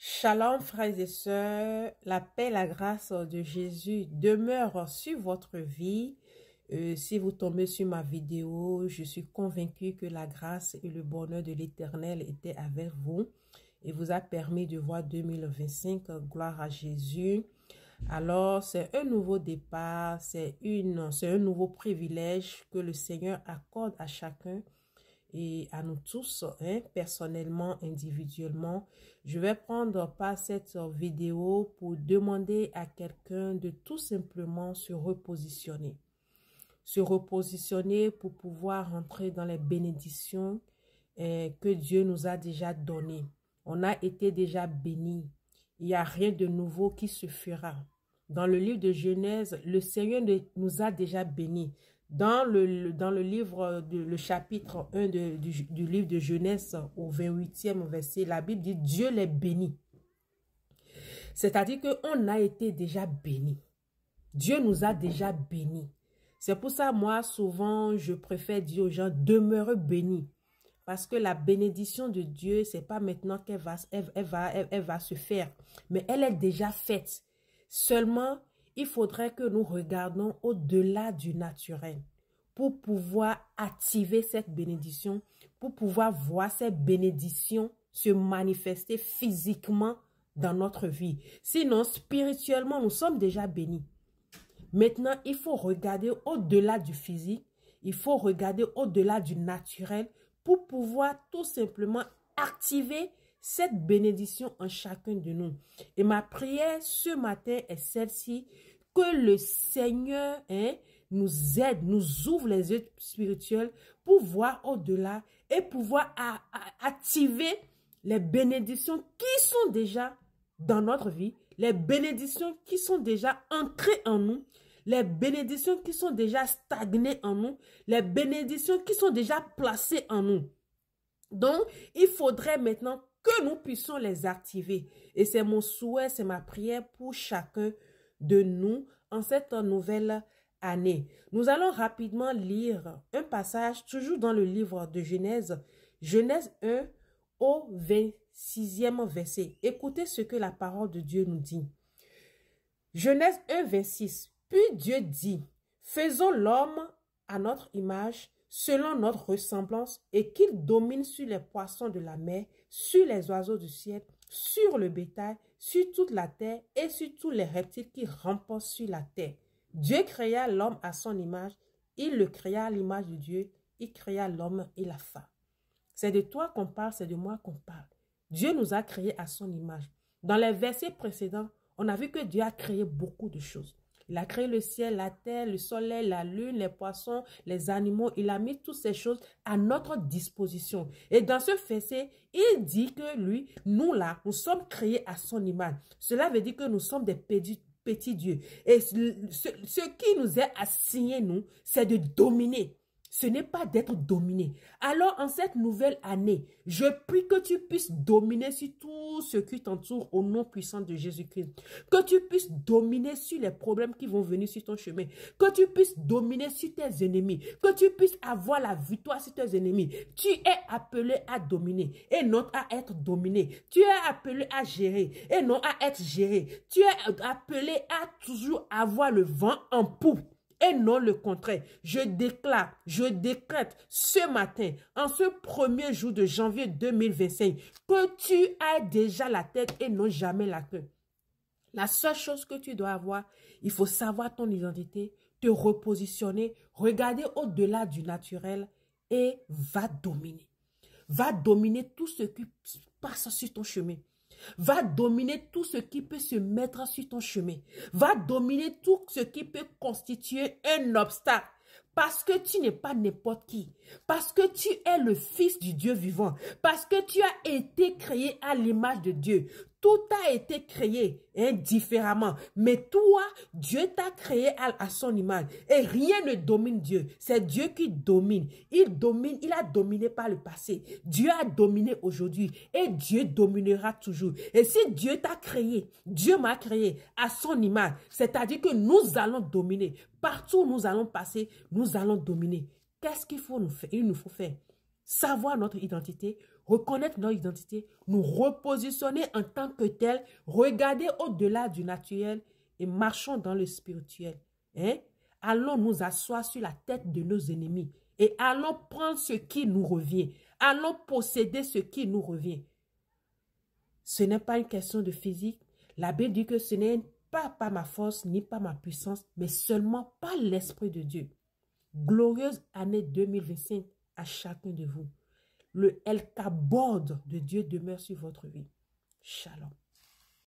Shalom frères et sœurs, la paix, la grâce de Jésus demeure sur votre vie. Si vous tombez sur ma vidéo, je suis convaincue que la grâce et le bonheur de l'Éternel étaient avec vous et vous a permis de voir 2025. Gloire à Jésus. Alors, c'est un nouveau départ, c'est un nouveau privilège que le Seigneur accorde à chacun et à nous tous, personnellement, individuellement. Je vais prendre par cette vidéo pour demander à quelqu'un de tout simplement se repositionner. Se repositionner pour pouvoir rentrer dans les bénédictions que Dieu nous a déjà données. On a été déjà bénis. Il n'y a rien de nouveau qui se fera. Dans le livre de Genèse, le Seigneur nous a déjà bénis. Dans le livre, le chapitre 1 du livre de Genèse, au 28e verset, la Bible dit « Dieu les bénit ». C'est-à-dire qu'on a été déjà bénis. Dieu nous a déjà bénis. C'est pour ça, moi, souvent, je préfère dire aux gens « demeurez bénis ». Parce que la bénédiction de Dieu, c'est pas maintenant qu'elle va se faire, mais elle est déjà faite. Seulement, il faudrait que nous regardions au-delà du naturel pour pouvoir activer cette bénédiction, pour pouvoir voir cette bénédiction se manifester physiquement dans notre vie. Sinon, spirituellement, nous sommes déjà bénis. Maintenant, il faut regarder au-delà du physique, il faut regarder au-delà du naturel pour pouvoir tout simplement activer cette bénédiction en chacun de nous. Et ma prière ce matin est celle-ci, que le Seigneur nous aide, nous ouvre les yeux spirituels pour voir au-delà et pouvoir activer les bénédictions qui sont déjà dans notre vie, les bénédictions qui sont déjà ancrées en nous, les bénédictions qui sont déjà stagnées en nous, les bénédictions qui sont déjà placées en nous. Donc, il faudrait maintenant que nous puissions les activer. Et c'est mon souhait, c'est ma prière pour chacun de nous en cette nouvelle année. Nous allons rapidement lire un passage, toujours dans le livre de Genèse, Genèse 1 au 26e verset. Écoutez ce que la parole de Dieu nous dit. Genèse 1, 26. Puis Dieu dit, faisons l'homme à notre image, selon notre ressemblance, et qu'il domine sur les poissons de la mer, sur les oiseaux du ciel, sur le bétail, sur toute la terre et sur tous les reptiles qui rampent sur la terre. Dieu créa l'homme à son image, il le créa à l'image de Dieu, il créa l'homme et la femme. C'est de toi qu'on parle, c'est de moi qu'on parle. Dieu nous a créés à son image. Dans les versets précédents, on a vu que Dieu a créé beaucoup de choses. Il a créé le ciel, la terre, le soleil, la lune, les poissons, les animaux. Il a mis toutes ces choses à notre disposition. Et dans ce verset, il dit que lui, nous là, nous sommes créés à son image. Cela veut dire que nous sommes des petits dieux. Et ce qui nous est assigné, nous, c'est de dominer. Ce n'est pas d'être dominé. Alors, en cette nouvelle année, je prie que tu puisses dominer sur tout ce qui t'entoure au nom puissant de Jésus-Christ. Que tu puisses dominer sur les problèmes qui vont venir sur ton chemin. Que tu puisses dominer sur tes ennemis. Que tu puisses avoir la victoire sur tes ennemis. Tu es appelé à dominer et non à être dominé. Tu es appelé à gérer et non à être géré. Tu es appelé à toujours avoir le vent en poupe. Et non le contraire. Je déclare, je décrète ce matin, en ce premier jour de janvier 2025, que tu as déjà la tête et non jamais la queue. La seule chose que tu dois avoir, il faut savoir ton identité, te repositionner, regarder au-delà du naturel et va dominer. Va dominer tout ce qui passe sur ton chemin. Va dominer tout ce qui peut se mettre sur ton chemin. Va dominer tout ce qui peut constituer un obstacle. Parce que tu n'es pas n'importe qui. Parce que tu es le fils du Dieu vivant. Parce que tu as été créé à l'image de Dieu. Tout a été créé différemment. Mais toi, Dieu t'a créé à son image. Et rien ne domine Dieu. C'est Dieu qui domine. Il a dominé par le passé. Dieu a dominé aujourd'hui. Et Dieu dominera toujours. Et si Dieu t'a créé, Dieu m'a créé à son image. C'est-à-dire que nous allons dominer. Partout où nous allons passer, nous allons dominer. Qu'est-ce qu'il faut nous faire? Il nous faut faire savoir notre identité, reconnaître notre identité, nous repositionner en tant que tel, regarder au-delà du naturel et marchons dans le spirituel. Hein? Allons nous asseoir sur la tête de nos ennemis et allons prendre ce qui nous revient. Allons posséder ce qui nous revient. Ce n'est pas une question de physique. La Bible dit que ce n'est pas par ma force ni par ma puissance, mais seulement par l'Esprit de Dieu. Glorieuse année 2025 à chacun de vous. Le El Kabod de Dieu demeure sur votre vie. Shalom.